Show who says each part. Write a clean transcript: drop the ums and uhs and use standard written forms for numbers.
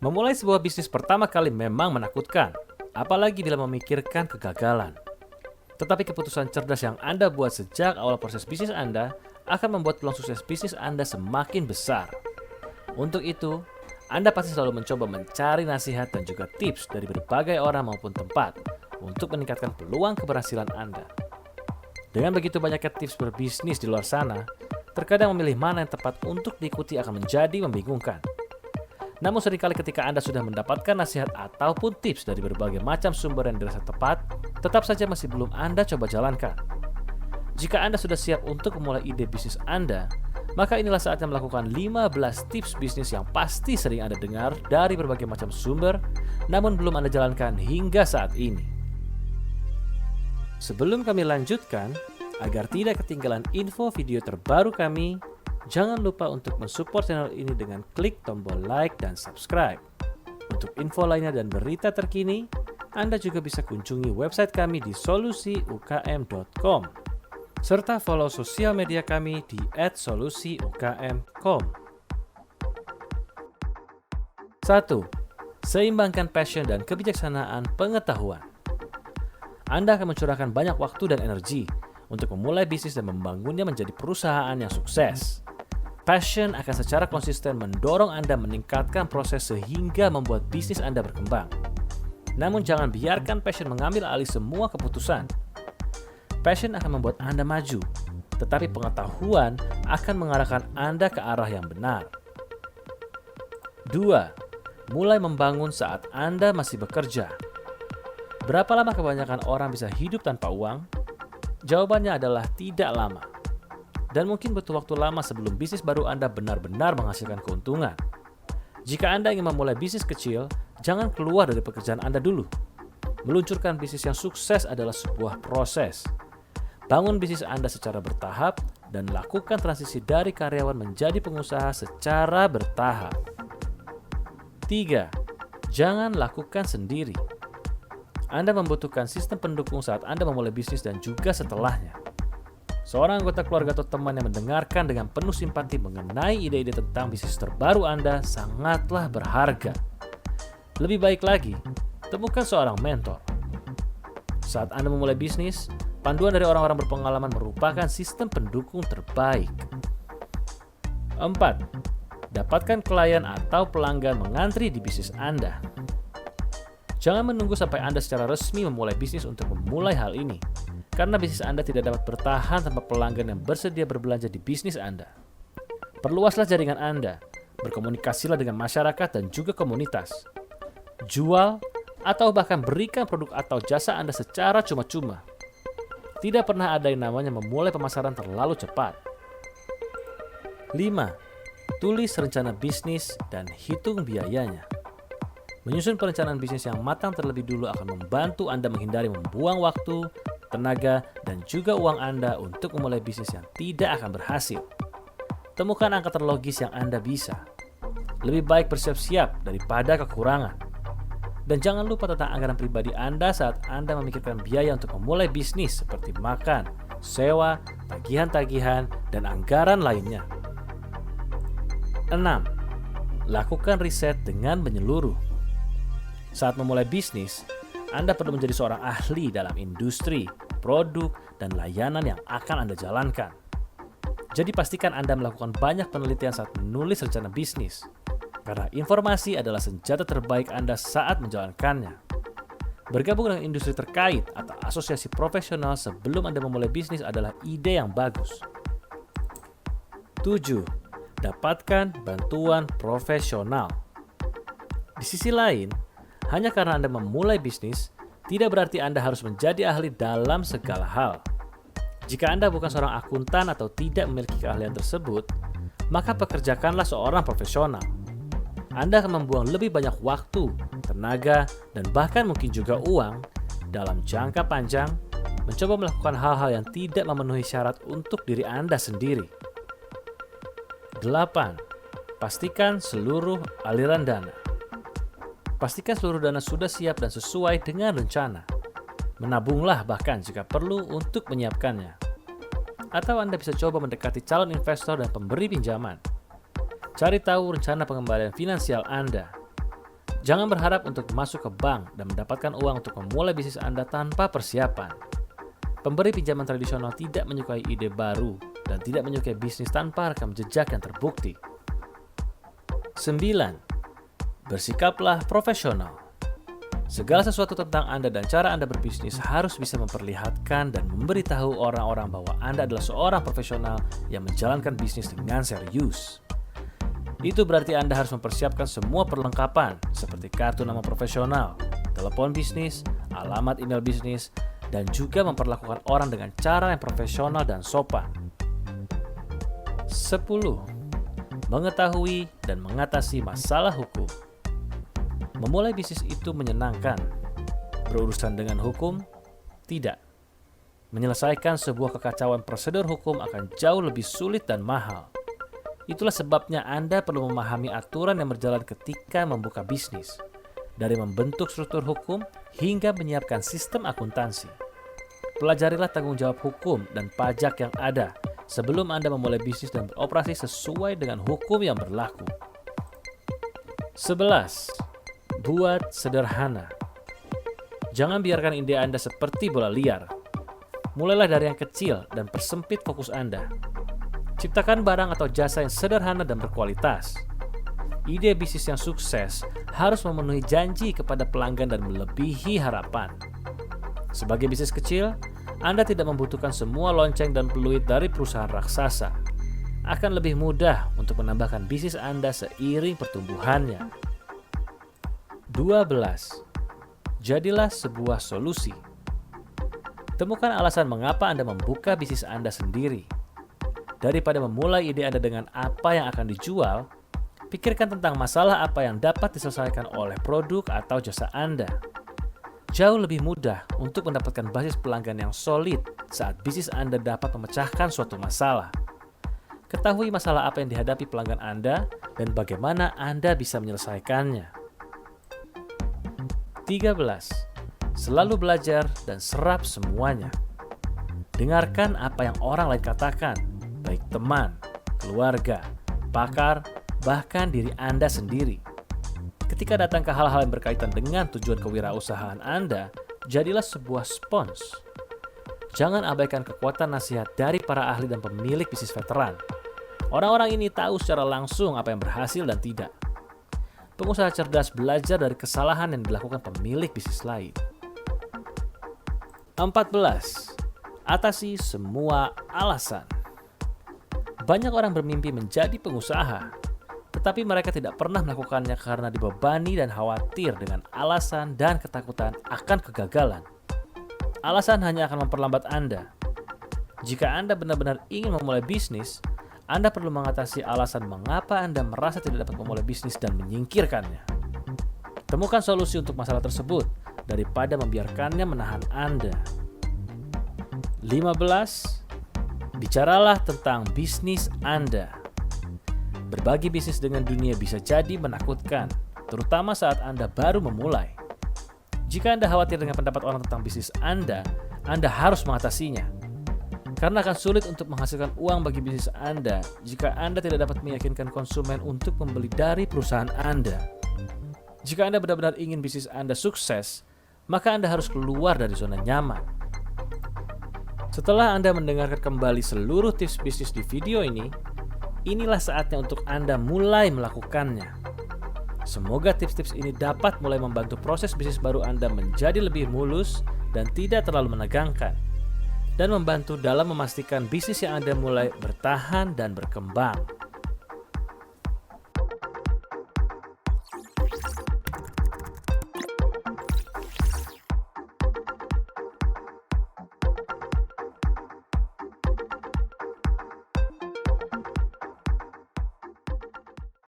Speaker 1: Memulai sebuah bisnis pertama kali memang menakutkan, apalagi bila memikirkan kegagalan. Tetapi keputusan cerdas yang Anda buat sejak awal proses bisnis Anda akan membuat peluang sukses bisnis Anda semakin besar. Untuk itu, Anda pasti selalu mencoba mencari nasihat dan juga tips dari berbagai orang maupun tempat untuk meningkatkan peluang keberhasilan Anda. Dengan begitu banyaknya tips berbisnis di luar sana, terkadang memilih mana yang tepat untuk diikuti akan menjadi membingungkan. Namun seringkali ketika Anda sudah mendapatkan nasihat ataupun tips dari berbagai macam sumber yang dirasa tepat, tetap saja masih belum Anda coba jalankan. Jika Anda sudah siap untuk memulai ide bisnis Anda, maka inilah saatnya melakukan 15 tips bisnis yang pasti sering Anda dengar dari berbagai macam sumber, namun belum Anda jalankan hingga saat ini. Sebelum kami lanjutkan, agar tidak ketinggalan info video terbaru kami, jangan lupa untuk mensupport channel ini dengan klik tombol like dan subscribe. Untuk info lainnya dan berita terkini, Anda juga bisa kunjungi website kami di solusiukm.com serta follow sosial media kami di @solusiukm.com. 1. Seimbangkan passion dan kebijaksanaan pengetahuan. Anda akan mencurahkan banyak waktu dan energi untuk memulai bisnis dan membangunnya menjadi perusahaan yang sukses. Passion akan secara konsisten mendorong Anda meningkatkan proses sehingga membuat bisnis Anda berkembang. Namun jangan biarkan passion mengambil alih semua keputusan. Passion akan membuat Anda maju, tetapi pengetahuan akan mengarahkan Anda ke arah yang benar. 2. Mulai membangun saat Anda masih bekerja. Berapa lama kebanyakan orang bisa hidup tanpa uang? Jawabannya adalah tidak lama. Dan mungkin butuh waktu lama sebelum bisnis baru Anda benar-benar menghasilkan keuntungan. Jika Anda ingin memulai bisnis kecil, jangan keluar dari pekerjaan Anda dulu. Meluncurkan bisnis yang sukses adalah sebuah proses. Bangun bisnis Anda secara bertahap dan lakukan transisi dari karyawan menjadi pengusaha secara bertahap. 3. Jangan lakukan sendiri. Anda membutuhkan sistem pendukung saat Anda memulai bisnis dan juga setelahnya. Seorang anggota keluarga atau teman yang mendengarkan dengan penuh simpati mengenai ide-ide tentang bisnis terbaru Anda sangatlah berharga. Lebih baik lagi, temukan seorang mentor. Saat Anda memulai bisnis, panduan dari orang-orang berpengalaman merupakan sistem pendukung terbaik. 4. Dapatkan klien atau pelanggan mengantri di bisnis Anda. Jangan menunggu sampai Anda secara resmi memulai bisnis untuk memulai hal ini, karena bisnis Anda tidak dapat bertahan tanpa pelanggan yang bersedia berbelanja di bisnis Anda. Perluaslah jaringan Anda, berkomunikasilah dengan masyarakat dan juga komunitas. Jual atau bahkan berikan produk atau jasa Anda secara cuma-cuma. Tidak pernah ada yang namanya memulai pemasaran terlalu cepat. 5. Tulis rencana bisnis dan hitung biayanya. Menyusun perencanaan bisnis yang matang terlebih dulu akan membantu Anda menghindari membuang waktu, tenaga, dan juga uang Anda untuk memulai bisnis yang tidak akan berhasil. Temukan angka terlogis yang Anda bisa. Lebih baik bersiap-siap daripada kekurangan. Dan jangan lupa tentang anggaran pribadi Anda saat Anda memikirkan biaya untuk memulai bisnis seperti makan, sewa, tagihan-tagihan, dan anggaran lainnya. 6. Lakukan riset dengan menyeluruh. Saat memulai bisnis, Anda perlu menjadi seorang ahli dalam industri, produk, dan layanan yang akan Anda jalankan. Jadi pastikan Anda melakukan banyak penelitian saat menulis rencana bisnis, karena informasi adalah senjata terbaik Anda saat menjalankannya. Bergabung dengan industri terkait atau asosiasi profesional sebelum Anda memulai bisnis adalah ide yang bagus. 7. Dapatkan bantuan profesional. Di sisi lain, hanya karena Anda memulai bisnis, tidak berarti Anda harus menjadi ahli dalam segala hal. Jika Anda bukan seorang akuntan atau tidak memiliki keahlian tersebut, maka pekerjakanlah seorang profesional. Anda akan membuang lebih banyak waktu, tenaga, dan bahkan mungkin juga uang dalam jangka panjang mencoba melakukan hal-hal yang tidak memenuhi syarat untuk diri Anda sendiri. 8. Pastikan seluruh aliran dana. Pastikan seluruh dana sudah siap dan sesuai dengan rencana. Menabunglah bahkan jika perlu untuk menyiapkannya. Atau Anda bisa coba mendekati calon investor dan pemberi pinjaman. Cari tahu rencana pengembalian finansial Anda. Jangan berharap untuk masuk ke bank dan mendapatkan uang untuk memulai bisnis Anda tanpa persiapan. Pemberi pinjaman tradisional tidak menyukai ide baru dan tidak menyukai bisnis tanpa rekam jejak yang terbukti. 9. Bersikaplah profesional. Segala sesuatu tentang Anda dan cara Anda berbisnis harus bisa memperlihatkan dan memberitahu orang-orang bahwa Anda adalah seorang profesional yang menjalankan bisnis dengan serius. Itu berarti Anda harus mempersiapkan semua perlengkapan seperti kartu nama profesional, telepon bisnis, alamat email bisnis, dan juga memperlakukan orang dengan cara yang profesional dan sopan. 10. Mengetahui dan mengatasi masalah hukum. Memulai bisnis itu menyenangkan. Berurusan dengan hukum? Tidak. Menyelesaikan sebuah kekacauan prosedur hukum akan jauh lebih sulit dan mahal. Itulah sebabnya Anda perlu memahami aturan yang berjalan ketika membuka bisnis, dari membentuk struktur hukum hingga menyiapkan sistem akuntansi. Pelajarilah tanggung jawab hukum dan pajak yang ada sebelum Anda memulai bisnis dan beroperasi sesuai dengan hukum yang berlaku. 11. Buat sederhana. Jangan biarkan ide Anda seperti bola liar. Mulailah dari yang kecil dan persempit fokus Anda. Ciptakan barang atau jasa yang sederhana dan berkualitas. Ide bisnis yang sukses harus memenuhi janji kepada pelanggan dan melebihi harapan. Sebagai bisnis kecil, Anda tidak membutuhkan semua lonceng dan peluit dari perusahaan raksasa. Akan lebih mudah untuk menambahkan bisnis Anda seiring pertumbuhannya. 12. Jadilah sebuah solusi. Temukan alasan mengapa Anda membuka bisnis Anda sendiri. Daripada memulai ide Anda dengan apa yang akan dijual, pikirkan tentang masalah apa yang dapat diselesaikan oleh produk atau jasa Anda. Jauh lebih mudah untuk mendapatkan basis pelanggan yang solid saat bisnis Anda dapat memecahkan suatu masalah. Ketahui masalah apa yang dihadapi pelanggan Anda dan bagaimana Anda bisa menyelesaikannya. 13. Selalu belajar dan serap semuanya. Dengarkan apa yang orang lain katakan, baik teman, keluarga, pakar, bahkan diri Anda sendiri. Ketika datang ke hal-hal yang berkaitan dengan tujuan kewirausahaan Anda, jadilah sebuah spons. Jangan abaikan kekuatan nasihat dari para ahli dan pemilik bisnis veteran. Orang-orang ini tahu secara langsung apa yang berhasil dan tidak. Pengusaha cerdas belajar dari kesalahan yang dilakukan pemilik bisnis lain. 14. Atasi semua alasan. Banyak orang bermimpi menjadi pengusaha, tetapi mereka tidak pernah melakukannya karena dibebani dan khawatir dengan alasan dan ketakutan akan kegagalan. Alasan hanya akan memperlambat Anda. Jika Anda benar-benar ingin memulai bisnis, Anda perlu mengatasi alasan mengapa Anda merasa tidak dapat memulai bisnis dan menyingkirkannya. Temukan solusi untuk masalah tersebut daripada membiarkannya menahan Anda. 15. Bicaralah tentang bisnis Anda. Berbagi bisnis dengan dunia bisa jadi menakutkan, terutama saat Anda baru memulai. Jika Anda khawatir dengan pendapat orang tentang bisnis Anda harus mengatasinya. Karena akan sulit untuk menghasilkan uang bagi bisnis Anda jika Anda tidak dapat meyakinkan konsumen untuk membeli dari perusahaan Anda. Jika Anda benar-benar ingin bisnis Anda sukses, maka Anda harus keluar dari zona nyaman. Setelah Anda mendengarkan kembali seluruh tips bisnis di video ini, inilah saatnya untuk Anda mulai melakukannya. Semoga tips-tips ini dapat mulai membantu proses bisnis baru Anda menjadi lebih mulus dan tidak terlalu menegangkan, dan membantu dalam memastikan bisnis yang Anda mulai bertahan dan berkembang.